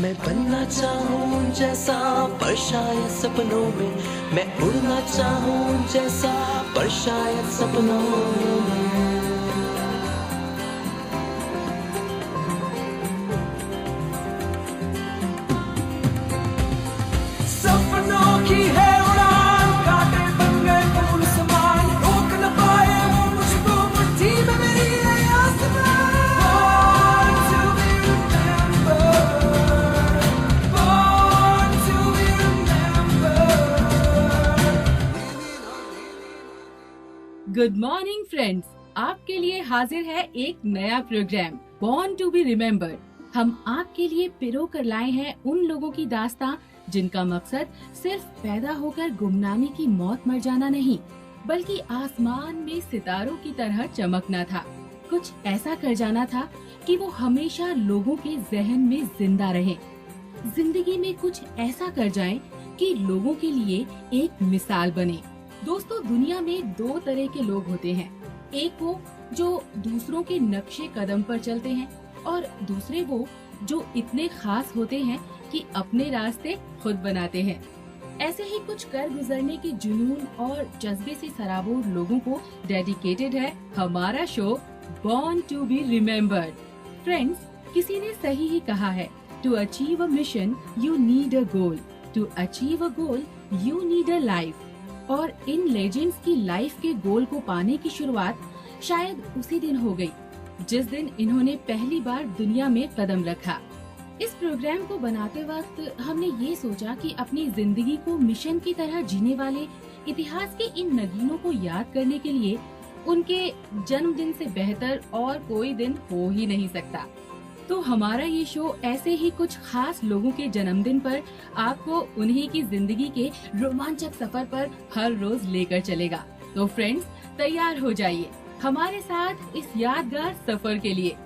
मैं बनना चाहूँ जैसा पर शायद सपनों में, मैं उड़ना चाहूँ जैसा पर शायद सपनों में। सपनों की है उड़ान, कांटे बन गए फूल समान, रोक न पाए वो मुझको मुट्ठी में मेरी है आसमान। Born to be remembered, good morning friends, आपके लिए हाजिर है एक नया programme born to be remembered. हम आपके लिए पिरो कर लाए हैं उन लोगों की दास्तां जिनका मकसद सिर्फ पैदा होकर गुमनामी की मौत मर जाना नहीं, बल्कि आसमान में सितारों की तरह चमकना था। कुछ ऐसा कर जाना था कि वो हमेशा लोगों के जहन में जिंदा रहे। जिंदगी में कुछ ऐसा कर जाएं कि लोगों के लिए एक मिसाल बने। दोस्तों, दुनिया में दो तरह के लोग होते हैं। एक वो जो दूसरों के नक्शे कदम पर चलते हैं, और दूसरे वो जो इतने खास होते हैं कि अपने रास्ते खुद बनाते हैं। ऐसे ही कुछ कर गुजरने के जुनून और जज्बे से सराबोर लोगों को डेडिकेटेड है हमारा show born to be remembered. Friends, किसी ने सही ही कहा है, to achieve a mission you need a goal, to achieve a goal you need a life. और इन लेजेंड्स की लाइफ के गोल को पाने की शुरुआत शायद उसी दिन हो गई जिस दिन इन्होंने पहली बार दुनिया में कदम रखा। इस प्रोग्राम को बनाते वक्त हमने ये सोचा कि अपनी जिंदगी को मिशन की तरह जीने वाले इतिहास के इन नगीनों को याद करने के लिए उनके जन्मदिन से बेहतर और कोई दिन हो ही नहीं सकता। तो हमारा ये शो ऐसे ही कुछ खास लोगों के जन्मदिन पर आपको उन्हीं की जिंदगी के रोमांचक सफर पर हर रोज लेकर चलेगा। तो फ्रेंड्स, तैयार हो जाइए हमारे साथ इस यादगार सफर के लिए।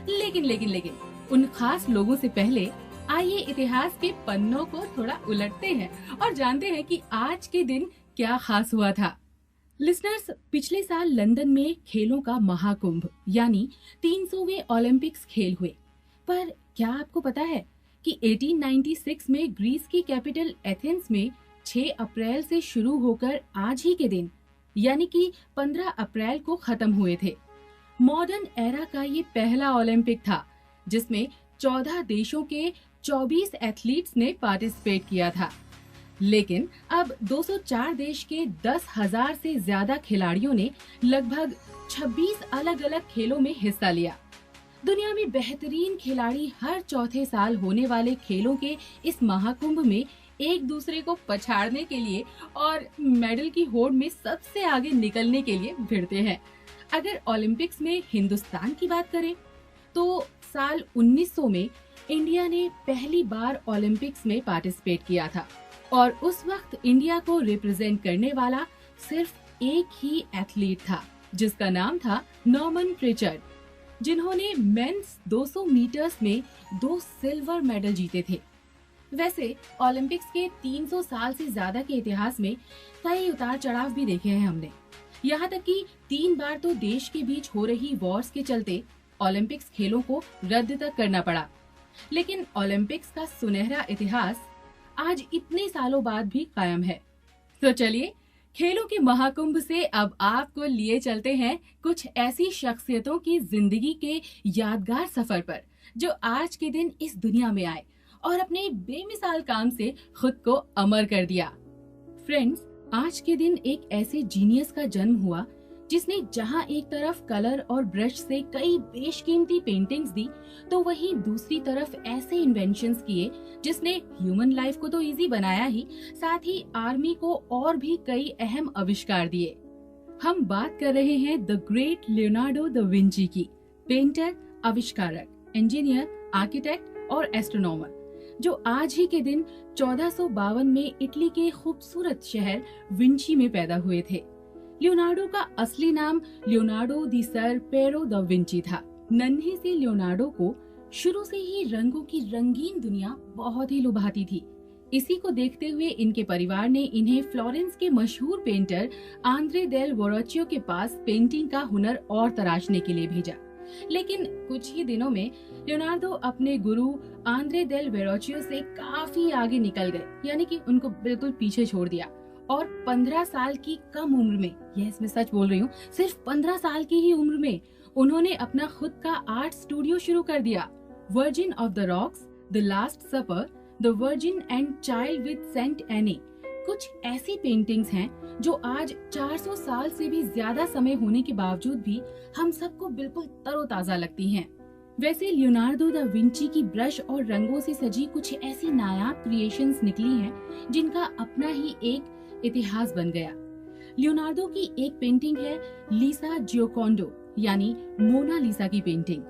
लेकिन उन खास लोगों से पहले आइए इतिहास के पन्नों को थोड़ा उलटते हैं और जानते हैं कि आज के दिन क्या खास हुआ था। लिसनर्स, पिछले साल लंदन में खेलों का महाकुंभ यानी 300वें ओलंपिक्स खेल हुए। पर क्या आपको पता है कि 1896 में ग्रीस की कैपिटल एथेंस में 6 अप्रैल से शुरू होकर आज ही के दिन यानी कि 15 अप्रैल को खत्म हुए थे। मॉडर्न एरा का ये पहला ओलंपिक था जिसमें 14 देशों के 24 एथलीट्स ने पार्टिसिपेट किया था। लेकिन अब 204 देश के 10,000 से ज्यादा खिलाड़ियों ने लगभग 26 अलग अलग खेलों में हिस्सा लिया। दुनिया में बेहतरीन खिलाड़ी हर चौथे साल होने वाले खेलों के इस महाकुंभ में एक दूसरे को पछाड़ने के लिए और मेडल की होड़ में सबसे आगे निकलने के लिए भिड़ते हैं। अगर ओलंपिक्स में हिंदुस्तान की बात करें तो साल 1900 में इंडिया ने पहली बार ओलंपिक्स में पार्टिसिपेट किया था और उस वक्त इंडिया को रिप्रेजेंट करने वाला सिर्फ एक ही एथलीट था जिसका नाम था नॉर्मन प्रिचर्ड, जिन्होंने मेंस 200 मीटर्स में 2 सिल्वर मेडल जीते थे। वैसे ओलंपिक्स के 300 साल से ज्यादा के इतिहास में कई उतार चढ़ाव भी देखे हैं हमने। यहाँ तक कि 3 बार तो देश के बीच हो रही वॉर्स के चलते ओलंपिक्स खेलों को रद्द तक करना पड़ा। लेकिन ओलंपिक्स का सुनहरा इतिहास आज इतने सालों बाद भी कायम है। तो चलिए, खेलों के महाकुंभ से अब आपको लिए चलते हैं कुछ ऐसी शख्सियतों की जिंदगी के यादगार सफर पर जो आज के दिन इस दुनिया में आए और अपने बेमिसाल काम से खुद को अमर कर दिया। फ्रेंड्स, आज के दिन एक ऐसे जीनियस का जन्म हुआ जिसने जहां एक तरफ कलर और ब्रश से कई बेशकीमती पेंटिंग्स दी, तो वहीं दूसरी तरफ ऐसे इन्वेंशंस किए जिसने ह्यूमन लाइफ को तो इजी बनाया ही, साथ ही आर्मी को और भी कई अहम आविष्कार दिए। हम बात कर रहे हैं the great Leonardo da Vinci की, पेंटर, आविष्कारक, इंजीनियर, आर्किटेक्ट और एस्ट्रोनॉमर, जो आज ही के दिन 1452 में इटली के खूबसूरत शहर विंची में पैदा हुए थे। लियोनार्डो का असली नाम लियोनार्डो दी सर पेरो दा विंची था। नन्हे से लियोनार्डो को शुरू से ही रंगों की रंगीन दुनिया बहुत ही लुभाती थी। इसी को देखते हुए इनके परिवार ने इन्हें फ्लोरेंस के मशहूर पेंटर आंद्रे डेल वोरोचियो के पास पेंटिंग का हुनर और तराशने के लिए भेजा। लेकिन कुछ ही दिनों में लियोनार्डो अपने गुरु आंद्रे डेल वेरोचियो से काफी आगे निकल गए, यानी कि उनको बिल्कुल पीछे छोड़ दिया। और 15 साल की कम उम्र में, यस मैं सच बोल रही हूँ, सिर्फ 15 साल की ही उम्र में उन्होंने अपना खुद का आर्ट स्टूडियो शुरू कर दिया। Virgin of the Rocks, the Last Supper, the Virgin and Child with Saint Anne, कुछ ऐसी पेंटिंग्स हैं जो आज 400 साल से भी ज्यादा समय होने के बावजूद भी हम सबको बिल्कुल तरोताजा लगती हैं। वैसे लियोनार्डो दा विंची की ब्रश और रंगों से सजी कुछ ऐसी नायाब क्रिएशंस निकली हैं जिनका अपना ही एक इतिहास बन गया। लियोनार्डो की एक पेंटिंग है लीसा जियोकोंडो, यानी मोनालिसा की पेंटिंग।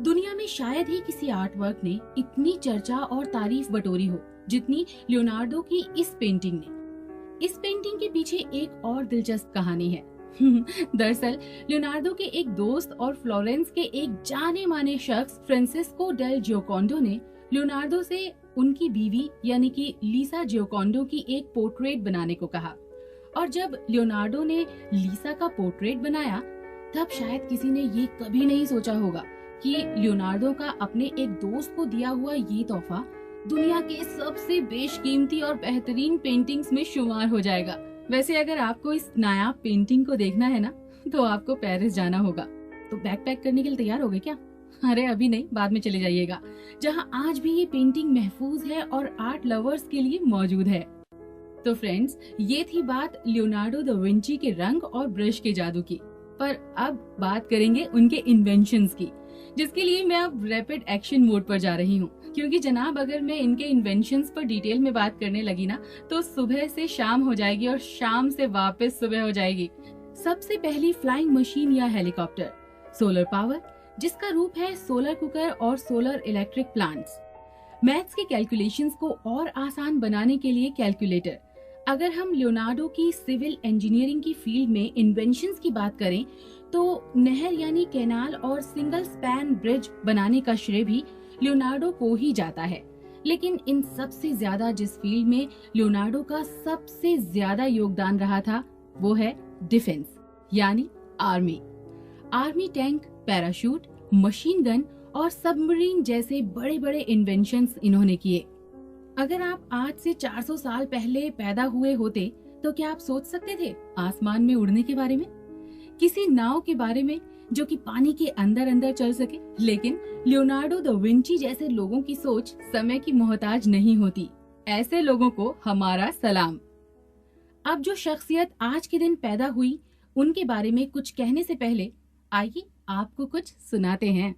दुनिया में शायद ही किसी आर्ट वर्क ने इतनी चर्चा और तारीफ बटोरी हो जितनी लियोनार्डो की इस पेंटिंग ने। इस पेंटिंग के पीछे एक और दिलचस्प कहानी है। दरअसल लियोनार्डो के एक दोस्त और फ्लोरेंस के एक जाने माने शख्स फ्रांसिस्को डेल जियोकोंडो ने लियोनार्डो से उनकी बीवी यानी कि लीसा जियोकोंडो की एक पोर्ट्रेट बनाने को कहा। और जब लियोनार्डो ने लीसा का पोर्ट्रेट बनाया तब शायद किसी ने ये कभी नहीं सोचा होगा कि लियोनार्डो का अपने एक दोस्त को दिया हुआ ये तोहफा दुनिया के सबसे बेशकीमती और बेहतरीन पेंटिंग्स में शुमार हो जाएगा। वैसे अगर आपको इस नायाब पेंटिंग को देखना है ना, तो आपको पेरिस जाना होगा। तो बैग पैक करने के लिए तैयार हो गए क्या? अरे अभी नहीं, बाद में चले जाइएगा, जहां आज भी ये पेंटिंग महफूज है और आर्ट लवर्स के लिए मौजूद है। तो फ्रेंड्स, ये थी बात लियोनार्डो दा विंची के रंग और ब्रश के जादू की। पर अब बात करेंगे उनके इन्वेंशंस की, जिसके लिए मैं अब रैपिड एक्शन मोड पर जा रही हूँ, क्योंकि जनाब अगर मैं इनके इन्वेंशंस पर डिटेल में बात करने लगी ना तो सुबह से शाम हो जाएगी और शाम से वापस सुबह हो जाएगी। सबसे पहली फ्लाइंग मशीन या हेलीकॉप्टर, सोलर पावर, जिसका रूप है सोलर कुकर और सोलर इलेक्ट्रिक प्लांट्स। मैथ्स के कैलकुलेशंस को और आसान बनाने के लिए कैलकुलेटर। अगर हम लियोनार्डो की सिविल इंजीनियरिंग की फील्ड में इन्वेंशंस की बात करें तो नहर यानी कैनाल और सिंगल स्पैन ब्रिज बनाने का श्रेय भी लियोनार्डो को ही जाता है। लेकिन इन सबसे ज्यादा जिस फील्ड में लियोनार्डो का सबसे ज्यादा योगदान रहा था वो है डिफेंस यानी army. Army tank, parachute, machine gun और सबमरीन जैसे बड़े बड़े इन्वेंशंस इन्होंने किए। अगर आप आज से 400 साल पहले पैदा हुए होते तो क्या आप सोच सकते थे आसमान में उड़ने के बारे में, किसी नाव के बारे में जो कि पानी के अंदर अंदर चल सके? लेकिन लियोनार्डो दा विंची जैसे लोगों की सोच समय की मोहताज नहीं होती। ऐसे लोगों को हमारा सलाम। अब जो शख्सियत आज के दिन पैदा हुई उनके बारे में कुछ कहने से पहले आइए आपको कुछ सुनाते हैं।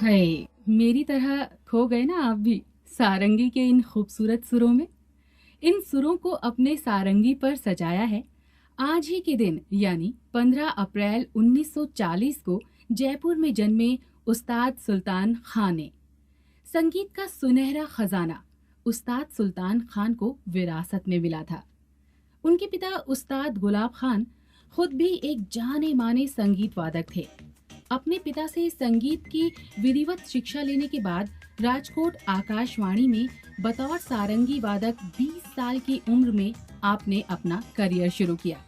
हाय, मेरी तरह खो गए ना आप भी सारंगी के इन खूबसूरत सुरों में? इन सुरों को अपने सारंगी पर सजाया है आज ही के दिन यानी 15 अप्रैल 1940 को जयपुर में जन्मे उस्ताद सुल्तान खान ने। संगीत का सुनहरा खजाना उस्ताद सुल्तान खान को विरासत में मिला था। उनके पिता उस्ताद गुलाब खान खुद भी एक जाने माने संगीत वादक थे। अपने पिता से संगीत की विधिवत शिक्षा लेने के बाद राजकोट आकाशवाणी में बतौर सारंगी वादक 20 साल की उम्र में आपने अपना करियर शुरू किया।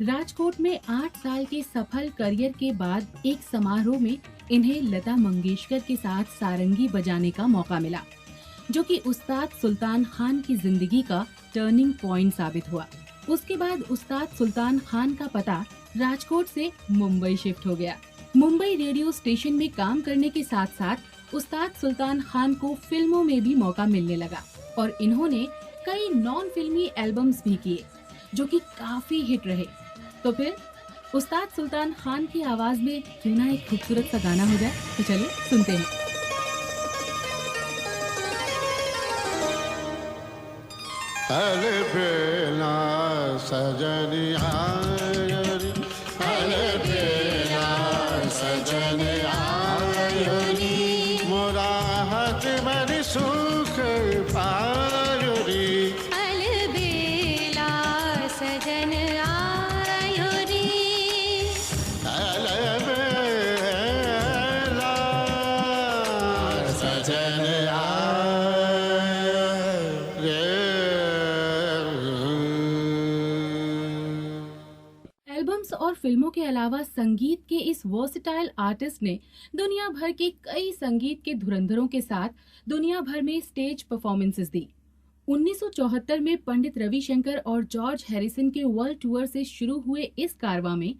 राजकोट में 8 साल के सफल करियर के बाद एक समारोह में इन्हें लता मंगेशकर के साथ सारंगी बजाने का मौका मिला, जो कि उस्ताद सुल्तान खान की जिंदगी का टर्निंग पॉइंट साबित हुआ। उसके बाद उस्ताद सुल्तान खान का पता राजकोट से मुंबई शिफ्ट हो गया। मुंबई रेडियो स्टेशन में काम करने के साथ साथ उस्ताद सुल्तान खान को फिल्मों में भी मौका मिलने लगा और इन्होंने कई नॉन फिल्मी एल्बम्स भी किए जो कि काफी हिट रहे। तो फिर उस्ताद सुल्तान खान की आवाज में क्यों ना एक खूबसूरत सा गाना हो जाए, तो चलिए सुनते हैं। अलबेला सजनी आयरी, अलबेला सजनी आयरी, मोरा हाथ में सुख पायरी, अलबेला सजन आयो रे, अलबेला सजन एल्बम्स और फिल्मों के अलावा संगीत के इस वर्सेटाइल आर्टिस्ट ने दुनिया भर के कई संगीत के धुरंधरों के साथ दुनिया भर में स्टेज परफॉर्मेंसेस दी। 1974 में पंडित रविशंकर और जॉर्ज हैरिसन के वर्ल्ड टूर से शुरू हुए इस कारवां में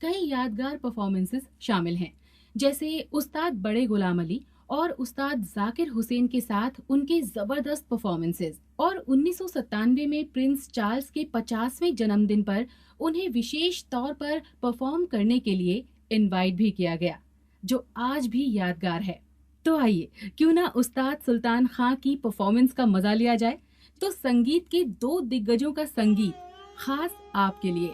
कई यादगार परफॉर्मेंसेस शामिल हैं, जैसे उस्ताद बड़े गुलाम अली और उस्ताद जाकिर हुसैन के साथ उनके जबरदस्त परफॉर्मेंसेस। और 1997 में प्रिंस चार्ल्स के 50वें जन्मदिन पर उन्हें विशेष तौर पर परफॉर्म करने के लिए इनवाइट भी किया गया, जो आज भी यादगार है। तो आइए क्यों ना उस्ताद सुल्तान खां की परफॉर्मेंस का मजा लिया जाए। तो संगीत के दो दिग्गजों का संगीत खास आपके लिए।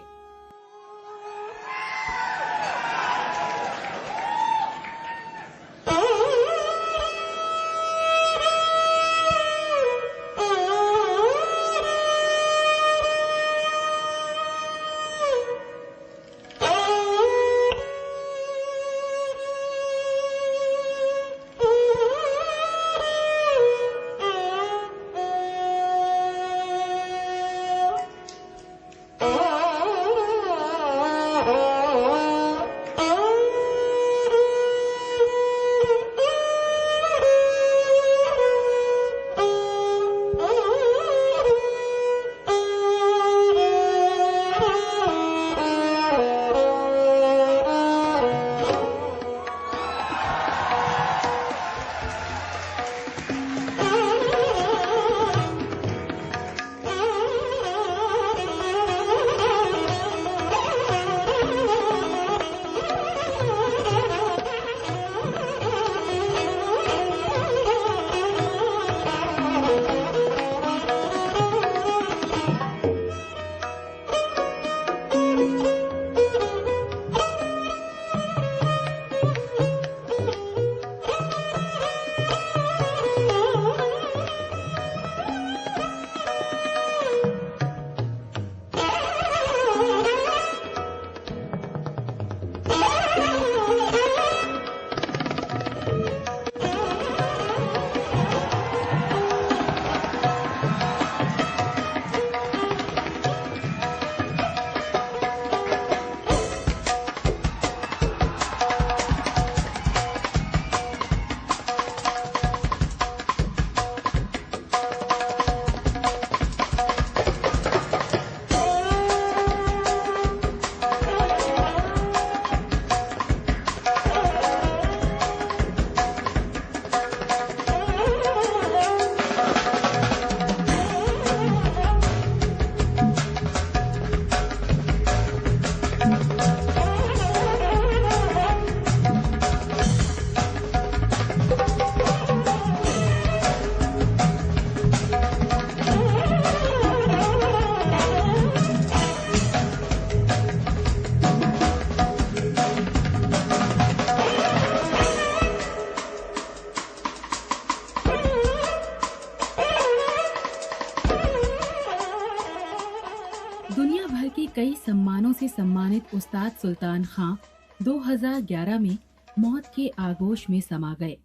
दुनिया भर के कई सम्मानों से सम्मानित उस्ताद सुल्तान खां 2011 में मौत के आगोश में समा गए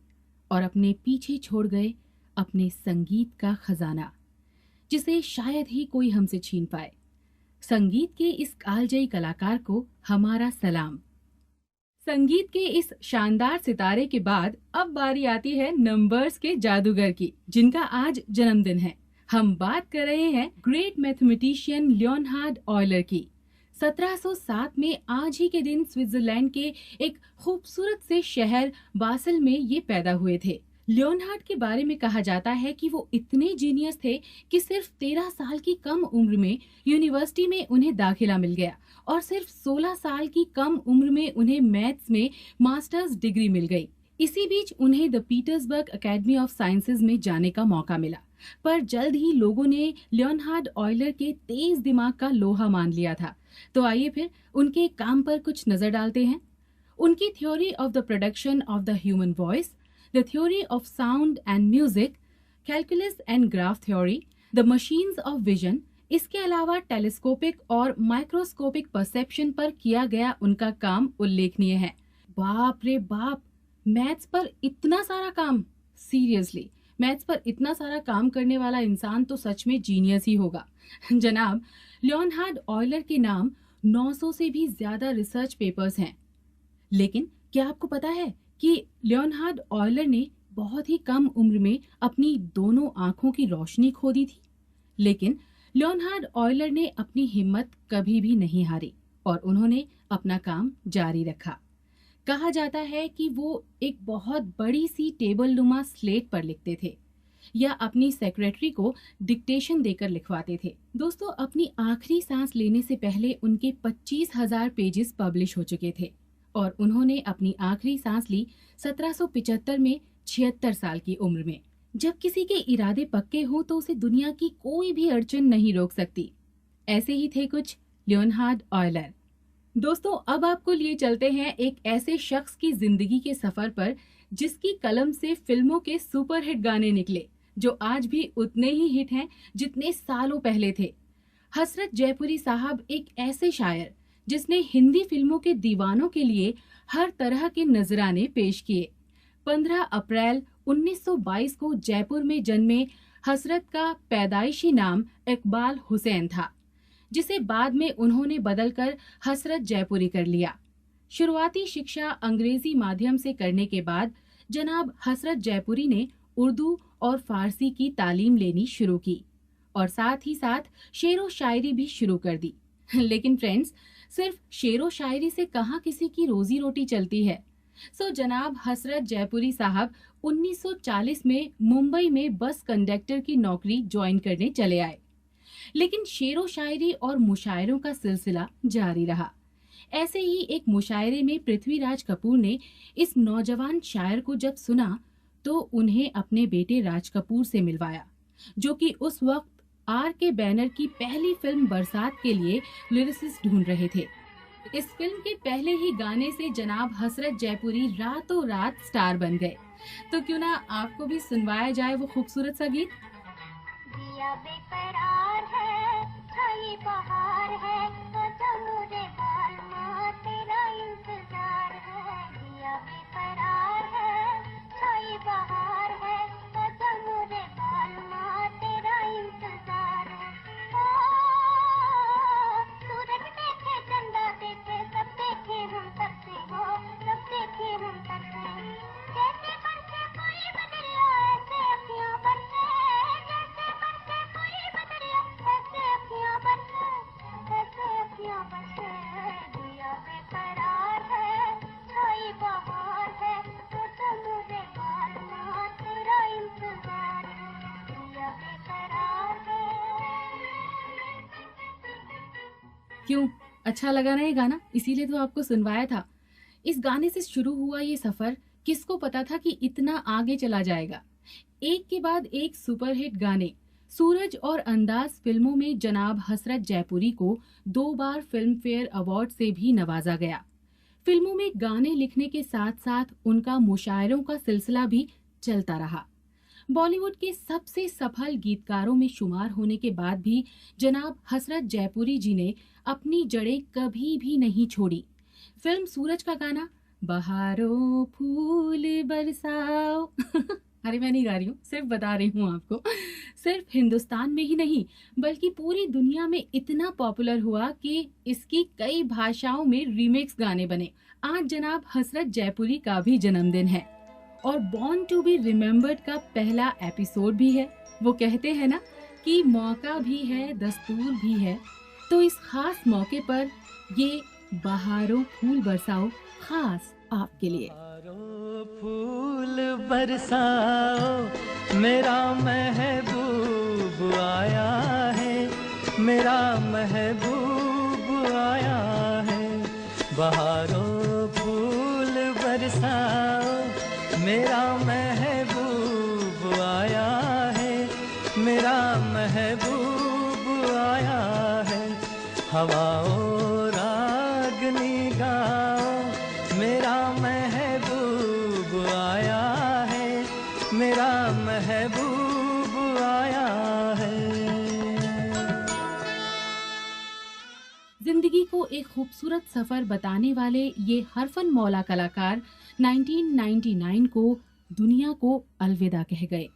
और अपने पीछे छोड़ गए अपने संगीत का खजाना, जिसे शायद ही कोई हमसे छीन पाए। संगीत के इस कालजयी कलाकार को हमारा सलाम। संगीत के इस शानदार सितारे के बाद अब बारी आती है नंबर्स के जादूगर की, जिनका आज जन्मदिन है। हम बात कर रहे हैं ग्रेट मैथमेटिशियन लियोनहार्ड ऑयलर की। 1707 में आज ही के दिन स्विट्जरलैंड के एक खूबसूरत से शहर बासल में ये पैदा हुए थे। लियोनहार्ड के बारे में कहा जाता है कि वो इतने जीनियस थे कि सिर्फ 13 साल की कम उम्र में यूनिवर्सिटी में उन्हें दाखिला मिल गया और सिर्फ 16 साल की कम उम्र में उन्हें मैथ्स में मास्टर्स डिग्री मिल गई। इसी बीच उन्हें the Petersburg academy of sciences में जाने का मौका मिला, पर जल्द ही लोगों ने लियोनार्ड ऑयलर के तेज दिमाग का लोहा मान लिया था। तो आइए फिर उनके काम पर कुछ नजर डालते हैं। उनकी theory of the production of the human voice, the theory of sound and music, calculus and graph theory, the machines of vision, इसके अलावा टेलीस्कोपिक और माइक्रोस्कोपिक परसेप्शन पर किया गया उनका काम उल्लेखनीय है। बाप रे बाप, मैथ्स पर इतना सारा काम! सीरियसली, मैथ्स पर इतना सारा काम करने वाला इंसान तो सच में जीनियस ही होगा। जनाब, लियोनार्ड ऑयलर के नाम 900 से भी ज्यादा रिसर्च पेपर्स हैं। लेकिन क्या आपको पता है कि लियोनार्ड ऑयलर ने बहुत ही कम उम्र में अपनी दोनों आंखों की रोशनी खो दी थी। लेकिन लियोनार्ड ऑयलर ने अपनी हिम्मत कभी भी नहीं हारी और उन्होंने अपना काम जारी रखा। कहा जाता है कि वो एक बहुत बड़ी सी टेबल नुमा स्लेट पर लिखते थे या अपनी सेक्रेटरी को डिक्टेशन देकर लिखवाते थे। दोस्तों, अपनी आखिरी सांस लेने से पहले उनके 25,000 पेजेस पब्लिश हो चुके थे और उन्होंने अपनी आखिरी सांस ली 1775 में 76 साल की उम्र में। जब किसी के इरादे पक्के हो तो उसे दुनिया की कोई भी अड़चन नहीं रोक सकती। ऐसे ही थे कुछ लियोनार्ड ऑयलर। दोस्तों, अब आपको लिए चलते हैं एक ऐसे शख्स की जिंदगी के सफर पर जिसकी कलम से फिल्मों के सुपरहिट गाने निकले जो आज भी उतने ही हिट हैं जितने सालों पहले थे। हसरत जयपुरी साहब एक ऐसे शायर जिसने हिंदी फिल्मों के दीवानों के लिए हर तरह के नजराने पेश किए। 15 अप्रैल 1922 को जयपुर में जन्मे हसरत का पैदाइशी नाम इकबाल हुसैन था, जिसे बाद में उन्होंने बदलकर हसरत जयपुरी कर लिया। शुरुआती शिक्षा अंग्रेजी माध्यम से करने के बाद जनाब हसरत जयपुरी ने उर्दू और फारसी की तालीम लेनी शुरू की और साथ ही साथ शेरो शायरी भी शुरू कर दी। लेकिन फ्रेंड्स, सिर्फ शेरो शायरी से कहाँ किसी की रोजी रोटी चलती है। जनाब हसरत जयपुरी साहब 1940 में मुंबई में बस कंडक्टर की नौकरी ज्वाइन करने चले आए। लेकिन शेरो शायरी और मुशायरों का सिलसिला जारी रहा। ऐसे ही एक मुशायरे में पृथ्वीराज कपूर ने इस नौजवान शायर को जब सुना तो उन्हें अपने बेटे राज कपूर से मिलवाया, जो कि उस वक्त आर के बैनर की पहली फिल्म बरसात के लिए लिरिसिस्ट ढूंढ रहे थे। इस फिल्म के पहले ही गाने से जनाब हसरत जयपुरी रातों रात स्टार बन गए। तो क्यों ना आपको भी सुनवाया जाए वो खूबसूरत सा गीत। दिया बेकरार है, छाई बहार है, कदम रे बालमा तेरा इंतजार है। दिया बेकरार है, छाई बहार है, कदम रे बालमा तेरा इंतजार है। ओ सूरज देखे, चंदा देखे, सब देखे हम सबसे हो, सब देखे हम सबसे। जैसे बरसे कोई बदरिया ऐसे अखियां बरसे, जैसे बरसे कोई बदरिया ऐसे अखियां बरसे, ऐसे अखियां बरसे। दिया बेकरार है, छाई बहार है, कदम रे बालमा तेरा इंतजार है। दिया बेकरार है। क्यों, अच्छा लगा ना ये गाना? इसीलिए तो आपको सुनवाया था। इस गाने से शुरू हुआ ये सफर किसको पता था कि इतना आगे चला जाएगा। एक के बाद एक सुपरहिट गाने। सूरज और अंदाज फिल्मों में जनाब हसरत जयपुरी को 2 बार फिल्म फेयर अवार्ड से भी नवाजा गया। फिल्मों में गाने लिखने के साथ साथ उनका मुशायरों का सिलसिला भी चलता रहा। बॉलीवुड के सबसे सफल गीतकारों में शुमार होने के बाद भी जनाब हसरत जयपुरी जी ने अपनी जड़ें कभी भी नहीं छोड़ी। फिल्म सूरज का गाना बहारों फूल बरसाओ अरे मैं नहीं गा रही हूँ, सिर्फ बता रही हूँ आपको। सिर्फ हिंदुस्तान में ही नहीं बल्कि पूरी दुनिया में इतना पॉपुलर हुआ कि इसकी कई भाषाओं में रीमिक्स गाने बने। आज जनाब हसरत जयपुरी का भी जन्मदिन है और बॉर्न टू बी रिमेम्बर्ड का पहला एपिसोड भी है। वो कहते हैं ना कि मौका भी है दस्तूर भी है, तो इस खास मौके पर ये बहारों फूल बरसाओ खास आपके लिए। बहारों फूल बरसाओ मेरा महबूब आया है, मेरा महबूब आया है। बहारों फूल बरसाओ मेरा महबूब आया है, हवाओं रागनी गाओ, मेरा महबूब आया है, मेरा महबूब आया है। जिंदगी को एक खूबसूरत सफर बताने वाले ये हरफन मौला कलाकार 1999 को दुनिया को अलविदा कह गए।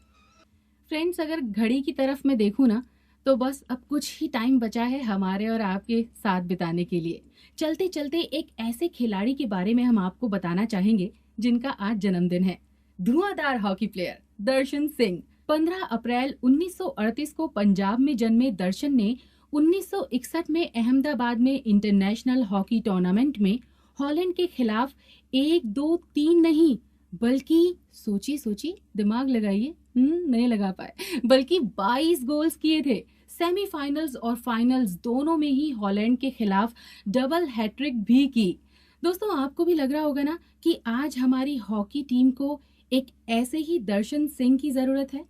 फ्रेंड्स, अगर घड़ी की तरफ मैं देखूं ना, तो बस अब कुछ ही टाइम बचा है हमारे और आपके साथ बिताने के लिए। चलते चलते एक ऐसे खिलाड़ी के बारे में हम आपको बताना चाहेंगे जिनका आज जन्मदिन है। धुआंधार हॉकी प्लेयर दर्शन सिंह। 15 अप्रैल 1938 को पंजाब में जन्मे दर्शन ने 1961 में अहमदाबाद में इंटरनेशनल हॉकी टूर्नामेंट में हॉलैंड के खिलाफ 1, 2, 3 नहीं बल्कि सोचिए दिमाग लगाइए, नहीं लगा पाए, बल्कि 22 गोल्स किए थे। सेमीफाइनल्स और फाइनल्स दोनों में ही हॉलैंड के खिलाफ डबल हैट्रिक भी की। दोस्तों, आपको भी लग रहा होगा ना कि आज हमारी हॉकी टीम को एक ऐसे ही दर्शन सिंह की जरूरत है।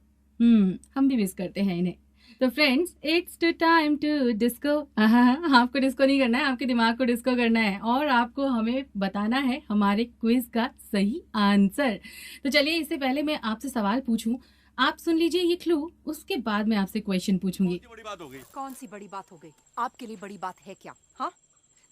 हम भी मिस करते हैं इन्हें। तो friends, it's too time to disco. आपको डिस्को नहीं करना है, आपके दिमाग को डिस्को करना है और आपको हमें बताना है हमारे क्विज का सही आंसर। तो चलिए, इससे पहले मैं आपसे सवाल पूछूं, आप सुन लीजिए ये क्लू, उसके बाद मैं आपसे क्वेश्चन पूछूंगी। कौन सी बड़ी बात हो गई? आपके लिए बड़ी बात है क्या? हाँ,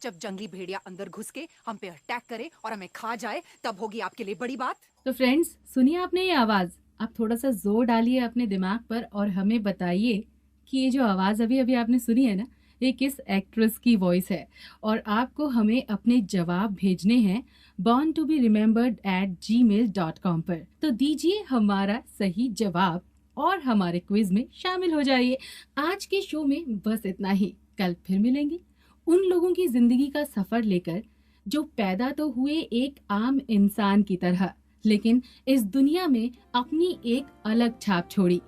जब जंगली भेड़िया अंदर घुस के हम पे अटैक करे और हमें खा जाए, तब होगी आपके लिए बड़ी बात। तो फ्रेंड्स, सुनिए आपने ये आवाज, आप थोड़ा सा जोर डालिए अपने दिमाग पर और हमें बताइए कि ये जो आवाज अभी अभी आपने सुनी है ना, ये किस एक्ट्रेस की वॉइस है। और आपको हमें अपने जवाब भेजने हैं borntobiremembered@gmail.com पर। तो दीजिए हमारा सही जवाब और हमारे क्विज में शामिल हो जाइए। आज के शो में बस इतना ही। कल फिर मिलेंगे उन लोगों की जिंदगी का सफर लेकर जो पैदा तो हुए एक आम इंसान की तरह, लेकिन इस दुनिया में अपनी एक अलग छाप छोड़ी।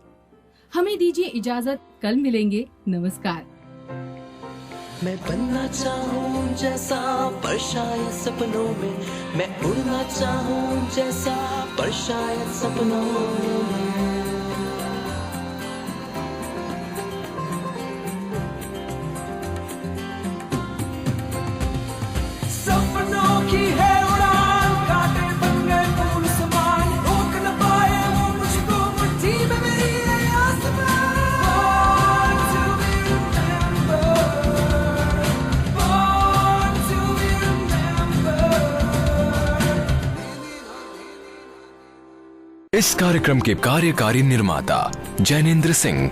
हमें दीजिए इजाजत, कल मिलेंगे। नमस्कार। मैं बनना चाहूँ जैसा पर शायद सपनों में, मैं उड़ना चाहूँ जैसा पर शायद सपनों में। सपनों की है उड़ान, कांटे बन गए फूल समान, रोक न पाए वो मुझको मुट्ठी में मेरी ये आसमां। Born to be remembered. इस कार्यक्रम के कार्यकारी निर्माता जैनेंद्र सिंह,